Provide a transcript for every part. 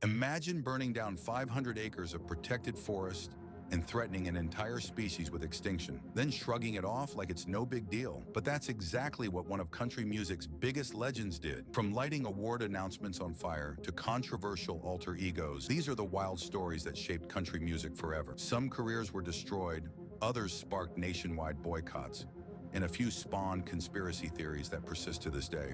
Imagine burning down 500 acres of protected forest and threatening an entire species with extinction, then shrugging it off like it's no big deal. But that's exactly what one of country music's biggest legends did. From lighting award announcements on fire to controversial alter egos, these are the wild stories that shaped country music forever. Some careers were destroyed, others sparked nationwide boycotts, and a few spawned conspiracy theories that persist to this day.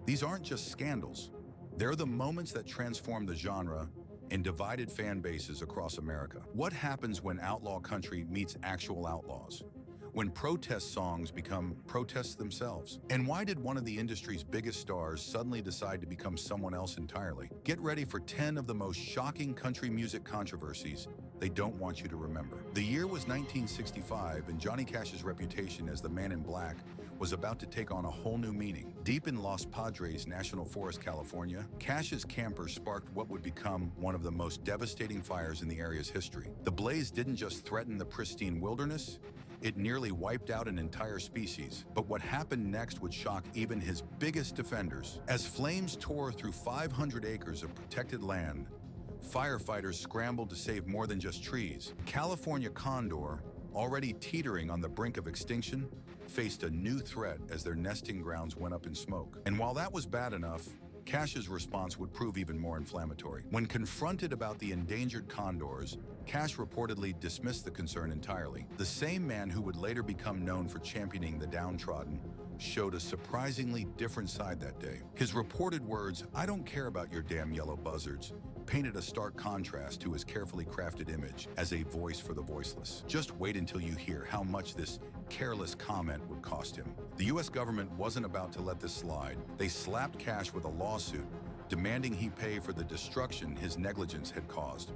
These aren't just scandals. They're the moments that transformed the genre and divided fan bases across America. What happens when outlaw country meets actual outlaws? When protest songs become protests themselves? And why did one of the industry's biggest stars suddenly decide to become someone else entirely? Get ready for 10 of the most shocking country music controversies they don't want you to remember. The year was 1965, and Johnny Cash's reputation as the Man in Black was about to take on a whole new meaning. Deep in Los Padres National Forest, California, Cash's camper sparked what would become one of the most devastating fires in the area's history. The blaze didn't just threaten the pristine wilderness, it nearly wiped out an entire species. But what happened next would shock even his biggest defenders. As flames tore through 500 acres of protected land, firefighters scrambled to save more than just trees. California condor, already teetering on the brink of extinction, faced a new threat as their nesting grounds went up in smoke. And while that was bad enough, Cash's response would prove even more inflammatory. When confronted about the endangered condors, Cash reportedly dismissed the concern entirely. The same man who would later become known for championing the downtrodden showed a surprisingly different side that day. His reported words, "I don't care about your damn yellow buzzards," painted a stark contrast to his carefully crafted image as a voice for the voiceless. Just wait until you hear how much this careless comment would cost him. The US government wasn't about to let this slide. They slapped Cash with a lawsuit, demanding he pay for the destruction his negligence had caused.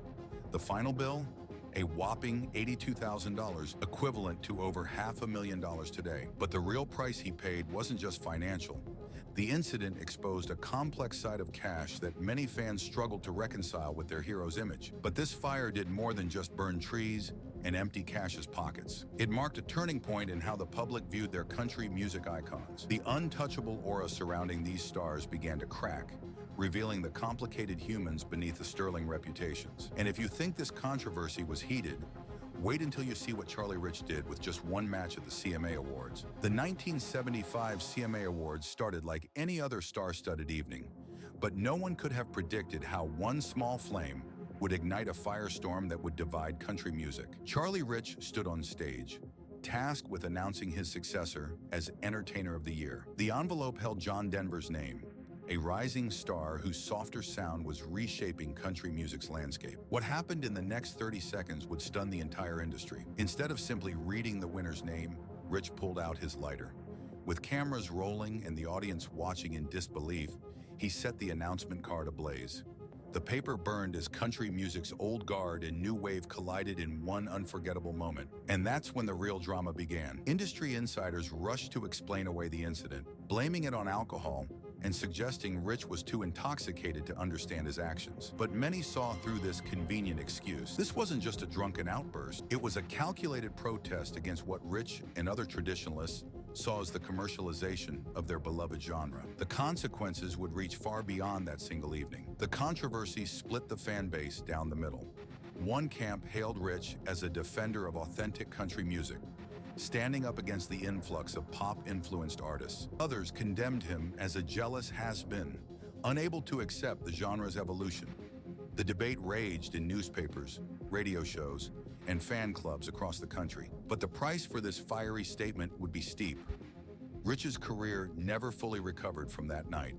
The final bill? A whopping $82,000, equivalent to over $500,000 today. But the real price he paid wasn't just financial. The incident exposed a complex side of Cash that many fans struggled to reconcile with their hero's image. But this fire did more than just burn trees and empty Cash's pockets. It marked a turning point in how the public viewed their country music icons. The untouchable aura surrounding these stars began to crack, revealing the complicated humans beneath the sterling reputations. And if you think this controversy was heated, wait until you see what Charlie Rich did with just one match at the CMA Awards. The 1975 CMA Awards started like any other star-studded evening, but no one could have predicted how one small flame would ignite a firestorm that would divide country music. Charlie Rich stood on stage, tasked with announcing his successor as Entertainer of the Year. The envelope held John Denver's name, a rising star whose softer sound was reshaping country music's landscape. What happened in the next 30 seconds would stun the entire industry. Instead of simply reading the winner's name, Rich pulled out his lighter. With cameras rolling and the audience watching in disbelief, he set the announcement card ablaze. The paper burned as country music's old guard and new wave collided in one unforgettable moment. And that's when the real drama began. Industry insiders rushed to explain away the incident, blaming it on alcohol and suggesting Rich was too intoxicated to understand his actions. But many saw through this convenient excuse. This wasn't just a drunken outburst. It was a calculated protest against what Rich and other traditionalists saw as the commercialization of their beloved genre. The consequences would reach far beyond that single evening. The controversy split the fan base down the middle. One camp hailed Rich as a defender of authentic country music, standing up against the influx of pop-influenced artists. Others condemned him as a jealous has-been, unable to accept the genre's evolution. The debate raged in newspapers, radio shows, and fan clubs across the country. But the price for this fiery statement would be steep. Rich's career never fully recovered from that night.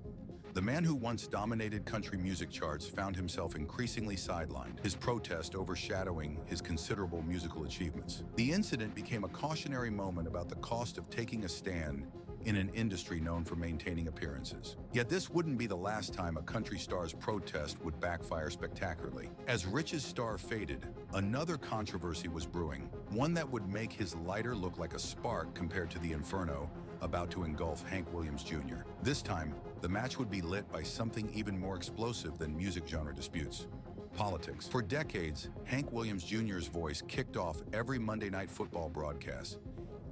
The man who once dominated country music charts found himself increasingly sidelined, his protest overshadowing his considerable musical achievements. The incident became a cautionary moment about the cost of taking a stand in an industry known for maintaining appearances. Yet this wouldn't be the last time a country star's protest would backfire spectacularly. As Rich's star faded, another controversy was brewing, one that would make his lighter look like a spark compared to the inferno about to engulf Hank Williams Jr. This time, the match would be lit by something even more explosive than music genre disputes: politics. For decades, Hank Williams Jr.'s voice kicked off every Monday Night Football broadcast.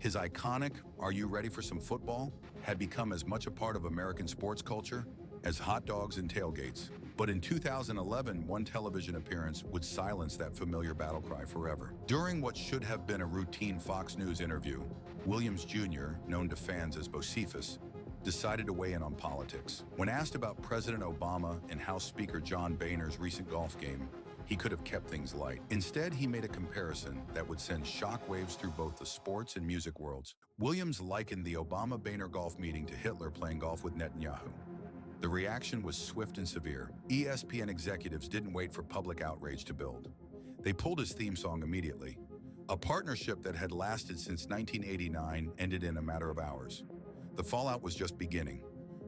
His iconic "Are you ready for some football?" had become as much a part of American sports culture as hot dogs and tailgates. But in 2011, one television appearance would silence that familiar battle cry forever. During what should have been a routine Fox News interview, Williams Jr., known to fans as Bocephus, decided to weigh in on politics. When asked about President Obama and House Speaker John Boehner's recent golf game, he could have kept things light. Instead, he made a comparison that would send shockwaves through both the sports and music worlds. Williams likened the Obama-Boehner golf meeting to Hitler playing golf with Netanyahu. The reaction was swift and severe. ESPN executives didn't wait for public outrage to build. They pulled his theme song immediately. A partnership that had lasted since 1989 ended in a matter of hours. The fallout was just beginning.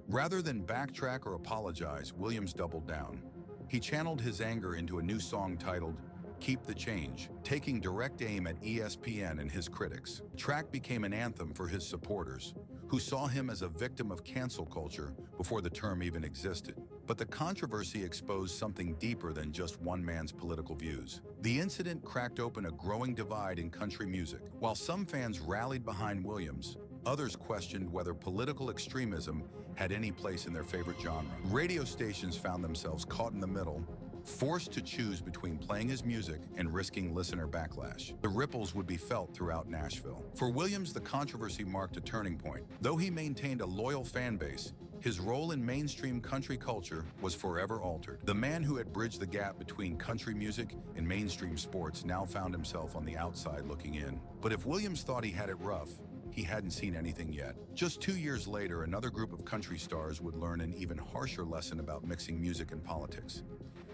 Rather than backtrack or apologize, Williams doubled down. He channeled his anger into a new song titled Keep the Change, taking direct aim at ESPN and his critics. The track became an anthem for his supporters, who saw him as a victim of cancel culture before the term even existed. But the controversy exposed something deeper than just one man's political views. The incident cracked open a growing divide in country music. While some fans rallied behind Williams, others questioned whether political extremism had any place in their favorite genre. Radio stations found themselves caught in the middle, forced to choose between playing his music and risking listener backlash. The ripples would be felt throughout Nashville. For Williams, the controversy marked a turning point. Though he maintained a loyal fan base, his role in mainstream country culture was forever altered. The man who had bridged the gap between country music and mainstream sports now found himself on the outside looking in. But if Williams thought he had it rough, he hadn't seen anything yet. Just 2 years later, another group of country stars would learn an even harsher lesson about mixing music and politics.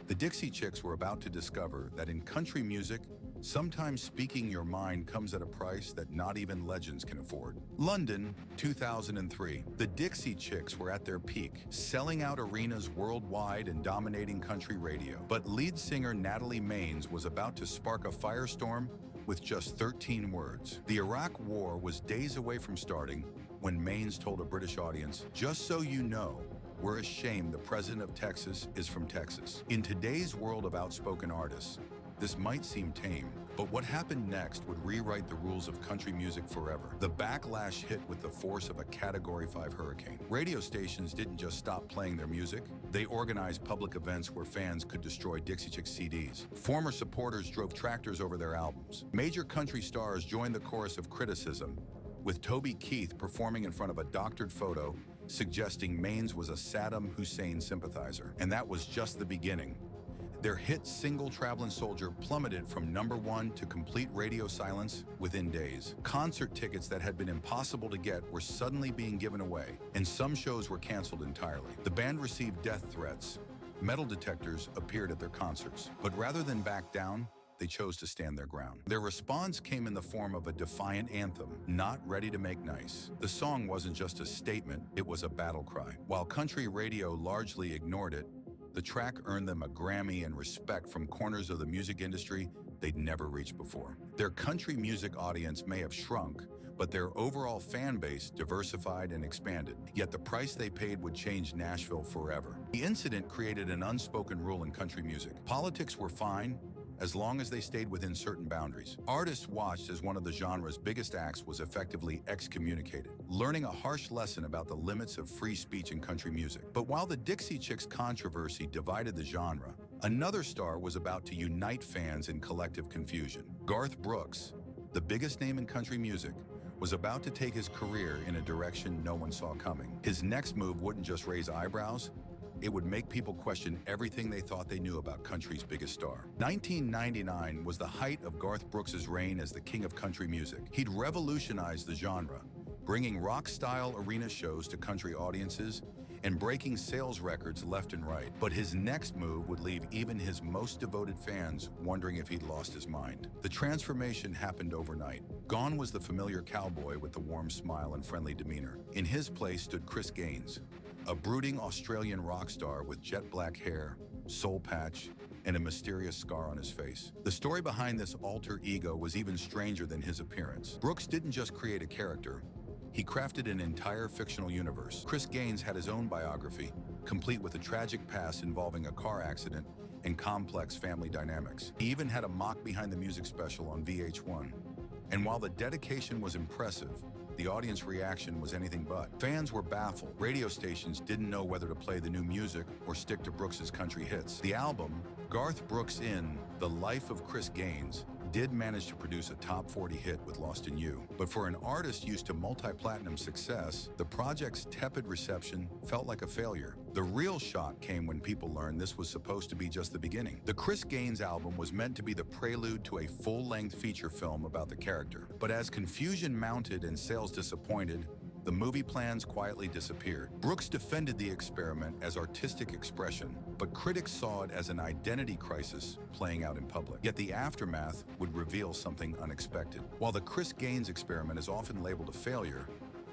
The Dixie Chicks were about to discover that in country music, sometimes speaking your mind comes at a price that not even legends can afford. London, 2003. The Dixie Chicks were at their peak, selling out arenas worldwide and dominating country radio. But lead singer Natalie Maines was about to spark a firestorm with just 13 words. The Iraq War was days away from starting when Maines told a British audience, "Just so you know, we're ashamed the president of Texas is from Texas." In today's world of outspoken artists, this might seem tame, but what happened next would rewrite the rules of country music forever. The backlash hit with the force of a Category 5 hurricane. Radio stations didn't just stop playing their music, they organized public events where fans could destroy Dixie Chicks CDs. Former supporters drove tractors over their albums. Major country stars joined the chorus of criticism, with Toby Keith performing in front of a doctored photo suggesting Maines was a Saddam Hussein sympathizer. And that was just the beginning. Their hit single Travelin' Soldier plummeted from #1 to complete radio silence within days. Concert tickets that had been impossible to get were suddenly being given away, and some shows were canceled entirely. The band received death threats. Metal detectors appeared at their concerts. But rather than back down, they chose to stand their ground. Their response came in the form of a defiant anthem, Not Ready to Make Nice. The song wasn't just a statement, it was a battle cry. While country radio largely ignored it, the track earned them a Grammy and respect from corners of the music industry they'd never reached before. Their country music audience may have shrunk, but their overall fan base diversified and expanded. Yet the price they paid would change Nashville forever. The incident created an unspoken rule in country music. Politics were fine, as long as they stayed within certain boundaries. Artists watched as one of the genre's biggest acts was effectively excommunicated, learning a harsh lesson about the limits of free speech in country music. But while the Dixie Chicks controversy divided the genre, another star was about to unite fans in collective confusion. Garth Brooks, the biggest name in country music, was about to take his career in a direction no one saw coming. His next move wouldn't just raise eyebrows, it would make people question everything they thought they knew about country's biggest star. 1999 was the height of Garth Brooks' reign as the king of country music. He'd revolutionized the genre, bringing rock-style arena shows to country audiences and breaking sales records left and right. But his next move would leave even his most devoted fans wondering if he'd lost his mind. The transformation happened overnight. Gone was the familiar cowboy with the warm smile and friendly demeanor. In his place stood Chris Gaines, a brooding Australian rock star with jet black hair, soul patch, and a mysterious scar on his face. The story behind this alter ego was even stranger than his appearance. Brooks didn't just create a character, he crafted an entire fictional universe. Chris Gaines had his own biography, complete with a tragic past involving a car accident and complex family dynamics. He even had a mock behind the music special on VH1. And while the dedication was impressive, the audience reaction was anything but. Fans were baffled. Radio stations didn't know whether to play the new music or stick to Brooks's country hits. The album, Garth Brooks in The Life of Chris Gaines, did manage to produce a top 40 hit with Lost in You. But for an artist used to multi-platinum success, the project's tepid reception felt like a failure. The real shock came when people learned this was supposed to be just the beginning. The Chris Gaines album was meant to be the prelude to a full-length feature film about the character. But as confusion mounted and sales disappointed, the movie plans quietly disappeared. Brooks defended the experiment as artistic expression, but critics saw it as an identity crisis playing out in public. Yet the aftermath would reveal something unexpected. While the Chris Gaines experiment is often labeled a failure,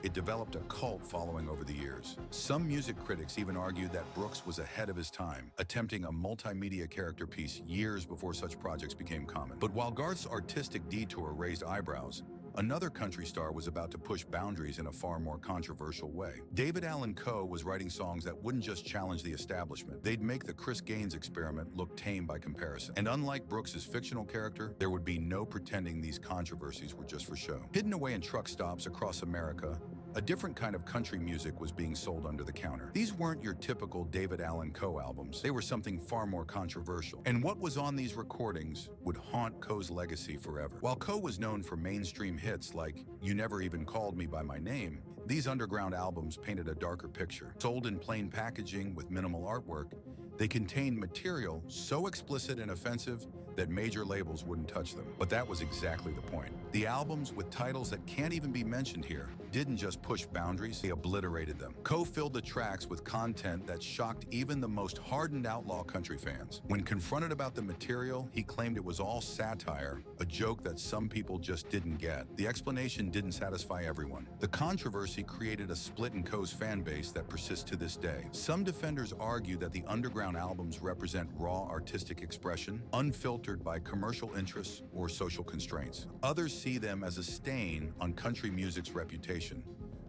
it developed a cult following over the years. Some music critics even argued that Brooks was ahead of his time, attempting a multimedia character piece years before such projects became common. But while Garth's artistic detour raised eyebrows, another country star was about to push boundaries in a far more controversial way. David Allan Coe was writing songs that wouldn't just challenge the establishment, they'd make the Chris Gaines experiment look tame by comparison. And unlike Brooks's fictional character, there would be no pretending these controversies were just for show. Hidden away in truck stops across America, a different kind of country music was being sold under the counter. These weren't your typical David Allan Coe albums. They were something far more controversial. And what was on these recordings would haunt Coe's legacy forever. While Coe was known for mainstream hits like You Never Even Called Me by My Name, these underground albums painted a darker picture. Sold in plain packaging with minimal artwork, they contained material so explicit and offensive that major labels wouldn't touch them. But that was exactly the point. The albums with titles that can't even be mentioned here didn't just push boundaries, they obliterated them. Coe filled the tracks with content that shocked even the most hardened outlaw country fans. When confronted about the material, he claimed it was all satire, a joke that some people just didn't get. The explanation didn't satisfy everyone. The controversy created a split in Coe's fan base that persists to this day. Some defenders argue that the underground albums represent raw artistic expression, unfiltered by commercial interests or social constraints. Others see them as a stain on country music's reputation,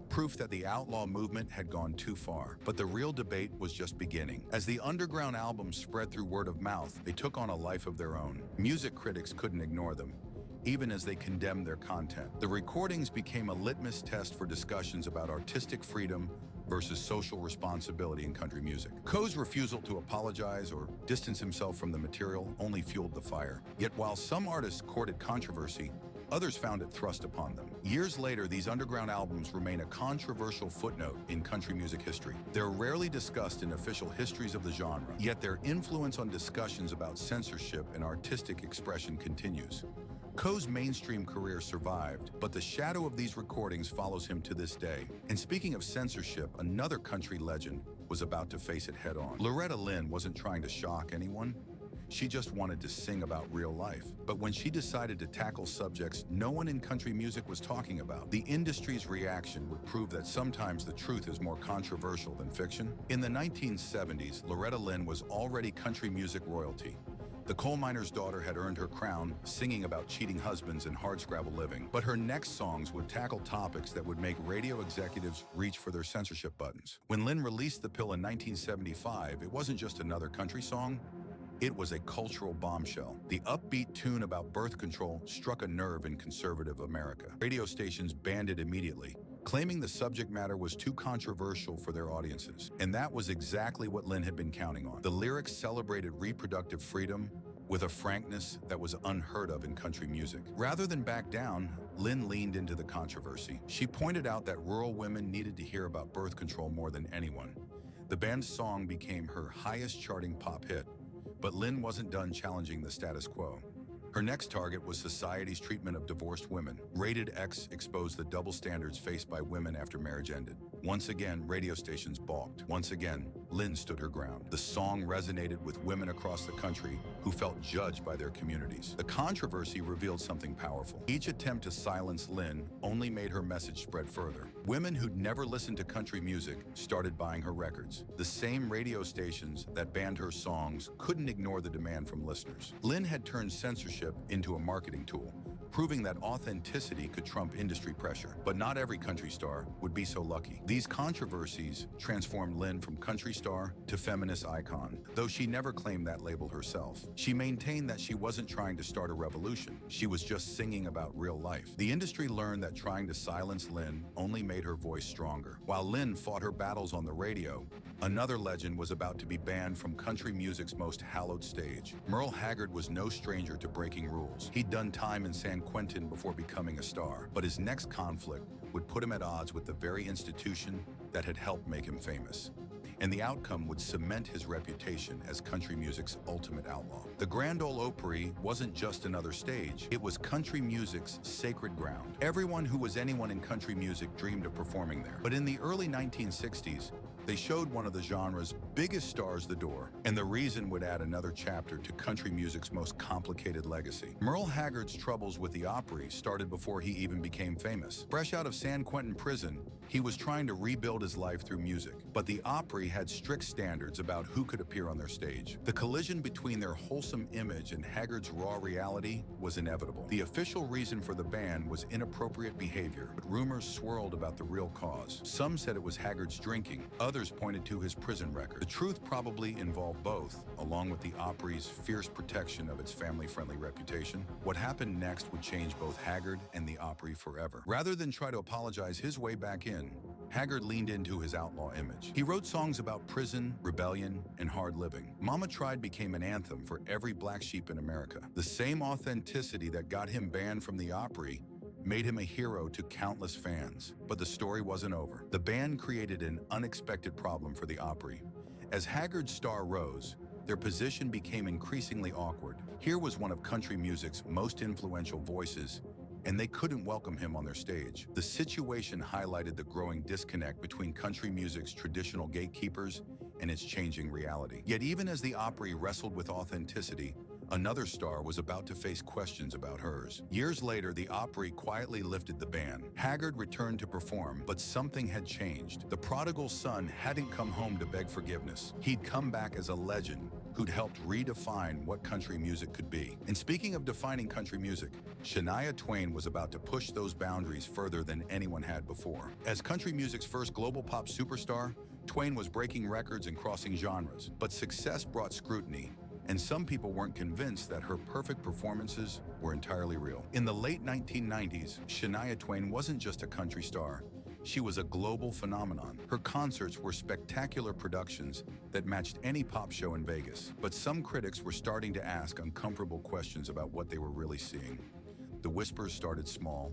proof that the outlaw movement had gone too far. But the real debate was just beginning. As the underground albums spread through word of mouth, they took on a life of their own. Music critics couldn't ignore them, even as they condemned their content. The recordings became a litmus test for discussions about artistic freedom versus social responsibility in country music. Coe's refusal to apologize or distance himself from the material only fueled the fire. Yet while some artists courted controversy, others found it thrust upon them. Years later, these underground albums remain a controversial footnote in country music history. They're rarely discussed in official histories of the genre, yet their influence on discussions about censorship and artistic expression continues. Coe's mainstream career survived, but the shadow of these recordings follows him to this day. And speaking of censorship, another country legend was about to face it head-on. Loretta Lynn wasn't trying to shock anyone. She just wanted to sing about real life. But when she decided to tackle subjects no one in country music was talking about, the industry's reaction would prove that sometimes the truth is more controversial than fiction. In the 1970s, Loretta Lynn was already country music royalty. The coal miner's daughter had earned her crown singing about cheating husbands and hardscrabble living. But her next songs would tackle topics that would make radio executives reach for their censorship buttons. When Lynn released The Pill in 1975, it wasn't just another country song. It was a cultural bombshell. The upbeat tune about birth control struck a nerve in conservative America. Radio stations banned it immediately, claiming the subject matter was too controversial for their audiences. And that was exactly what Lynn had been counting on. The lyrics celebrated reproductive freedom with a frankness that was unheard of in country music. Rather than back down, Lynn leaned into the controversy. She pointed out that rural women needed to hear about birth control more than anyone. The band's song became her highest charting pop hit, but Lynn wasn't done challenging the status quo. Her next target was society's treatment of divorced women. Rated X exposed the double standards faced by women after marriage ended. Once again, radio stations balked. Once again, Lynn stood her ground. The song resonated with women across the country who felt judged by their communities. The controversy revealed something powerful. Each attempt to silence Lynn only made her message spread further. Women who'd never listened to country music started buying her records. The same radio stations that banned her songs couldn't ignore the demand from listeners. Lynn had turned censorship into a marketing tool, proving that authenticity could trump industry pressure. But not every country star would be so lucky. These controversies transformed Lynn from country star to feminist icon, though she never claimed that label herself. She maintained that she wasn't trying to start a revolution. She was just singing about real life. The industry learned that trying to silence Lynn only made her voice stronger. While Lynn fought her battles on the radio, another legend was about to be banned from country music's most hallowed stage. Merl Haggard was no stranger to breaking rules. He'd done time in San Quentin before becoming a star, but his next conflict would put him at odds with the very institution that had helped make him famous. And the outcome would cement his reputation as country music's ultimate outlaw. The Grand Ole Opry wasn't just another stage, it was country music's sacred ground. Everyone who was anyone in country music dreamed of performing there. But in the early 1960s, they showed one of the genre's biggest stars the door, and the reason would add another chapter to country music's most complicated legacy. Merl Haggard's troubles with the Opry started before he even became famous. Fresh out of San Quentin prison, he was trying to rebuild his life through music, but the Opry had strict standards about who could appear on their stage. The collision between their wholesome image and Haggard's raw reality was inevitable. The official reason for the ban was inappropriate behavior, but rumors swirled about the real cause. Some said it was Haggard's drinking, others pointed to his prison record. The truth probably involved both, along with the Opry's fierce protection of its family-friendly reputation. What happened next would change both Haggard and the Opry forever. Rather than try to apologize his way back in, Haggard leaned into his outlaw image. He wrote songs about prison, rebellion, and hard living. Mama Tried became an anthem for every black sheep in America. The same authenticity that got him banned from the Opry made him a hero to countless fans. But the story wasn't over. The ban created an unexpected problem for the Opry. As Haggard's star rose, their position became increasingly awkward. Here was one of country music's most influential voices, and they couldn't welcome him on their stage. The situation highlighted the growing disconnect between country music's traditional gatekeepers and its changing reality. Yet even as the Opry wrestled with authenticity, another star was about to face questions about hers. Years later, the Opry quietly lifted the ban. Haggard returned to perform, but something had changed. The prodigal son hadn't come home to beg forgiveness. He'd come back as a legend who'd helped redefine what country music could be. And speaking of defining country music, Shenia Twain was about to push those boundaries further than anyone had before. As country music's first global pop superstar, Twain was breaking records and crossing genres, but success brought scrutiny, and some people weren't convinced that her perfect performances were entirely real. In the late 1990s, Shenia Twain wasn't just a country star. She was a global phenomenon. Her concerts were spectacular productions that matched any pop show in Vegas. But some critics were starting to ask uncomfortable questions about what they were really seeing. The whispers started small.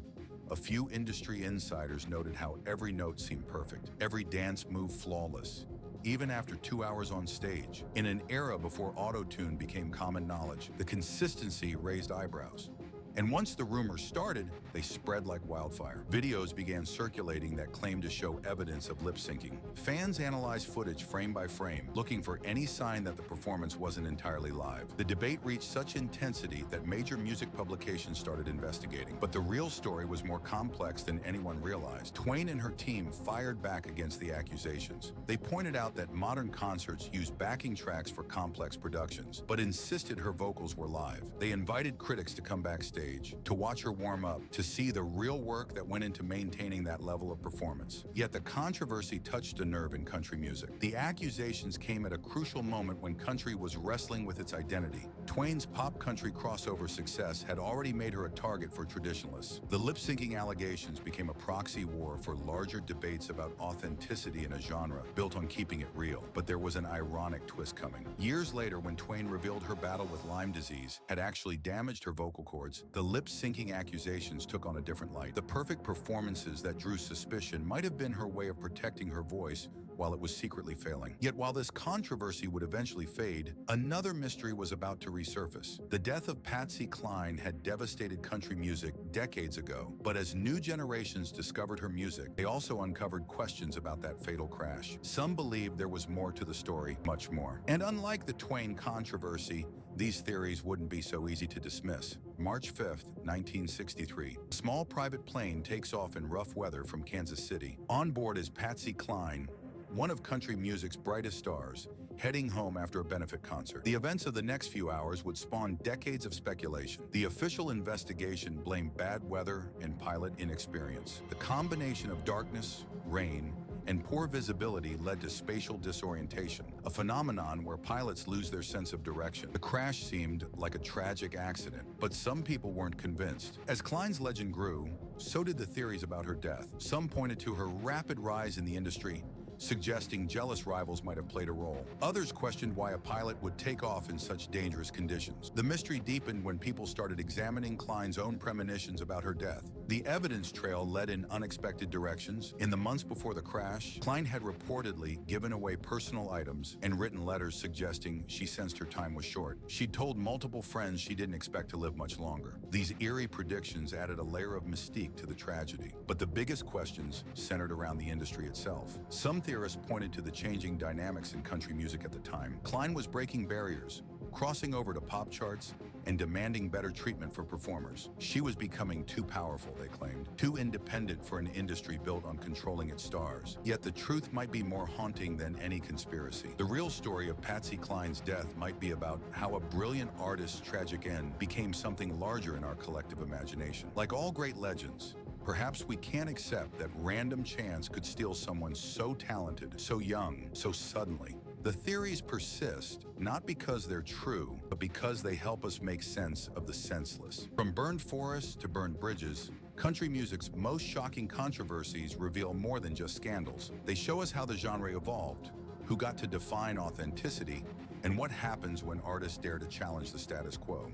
A few industry insiders noted how every note seemed perfect, every dance move flawless, even after 2 hours on stage. In an era before auto-tune became common knowledge, the consistency raised eyebrows. And once the rumors started, they spread like wildfire. Videos began circulating that claimed to show evidence of lip syncing. Fans analyzed footage frame by frame, looking for any sign that the performance wasn't entirely live. The debate reached such intensity that major music publications started investigating. But the real story was more complex than anyone realized. Twain and her team fired back against the accusations. They pointed out that modern concerts use backing tracks for complex productions, but insisted her vocals were live. They invited critics to come backstage, to watch her warm up, to see the real work that went into maintaining that level of performance. Yet the controversy touched a nerve in country music. The accusations came at a crucial moment when country was wrestling with its identity. Twain's pop country crossover success had already made her a target for traditionalists. The lip-syncing allegations became a proxy war for larger debates about authenticity in a genre built on keeping it real. But there was an ironic twist coming. Years later, when Twain revealed her battle with Lyme disease had actually damaged her vocal cords, the lip-syncing accusations took on a different light. The perfect performances that drew suspicion might have been her way of protecting her voice while it was secretly failing. Yet while this controversy would eventually fade, another mystery was about to resurface. The death of Patsy Cline had devastated country music decades ago, but as new generations discovered her music, they also uncovered questions about that fatal crash. Some believed there was more to the story, much more. And unlike the Twain controversy, these theories wouldn't be so easy to dismiss. March 5th, 1963. A small private plane takes off in rough weather from Kansas City. On board is Patsy Cline, one of country music's brightest stars, heading home after a benefit concert. The events of the next few hours would spawn decades of speculation. The official investigation blamed bad weather and pilot inexperience. The combination of darkness, rain, and poor visibility led to spatial disorientation, a phenomenon where pilots lose their sense of direction. The crash seemed like a tragic accident, but some people weren't convinced. As Cline's legend grew, so did the theories about her death. Some pointed to her rapid rise in the industry, suggesting jealous rivals might have played a role. Others questioned why a pilot would take off in such dangerous conditions. The mystery deepened when people started examining Cline's own premonitions about her death. The evidence trail led in unexpected directions. In the months before the crash, Cline had reportedly given away personal items and written letters suggesting she sensed her time was short. She'd told multiple friends she didn't expect to live much longer. These eerie predictions added a layer of mystique to the tragedy. But the biggest questions centered around the industry itself. Some theorists pointed to the changing dynamics in country music at the time. Cline was breaking barriers, crossing over to pop charts, and demanding better treatment for performers. She was becoming too powerful, they claimed, too independent for an industry built on controlling its stars. Yet the truth might be more haunting than any conspiracy. The real story of Patsy Cline's death might be about how a brilliant artist's tragic end became something larger in our collective imagination. Like all great legends, perhaps we can't accept that random chance could steal someone so talented, so young, so suddenly. The theories persist, not because they're true, but because they help us make sense of the senseless. From burned forests to burned bridges, country music's most shocking controversies reveal more than just scandals. They show us how the genre evolved, who got to define authenticity, and what happens when artists dare to challenge the status quo.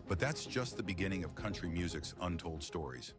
But that's just the beginning of country music's untold stories.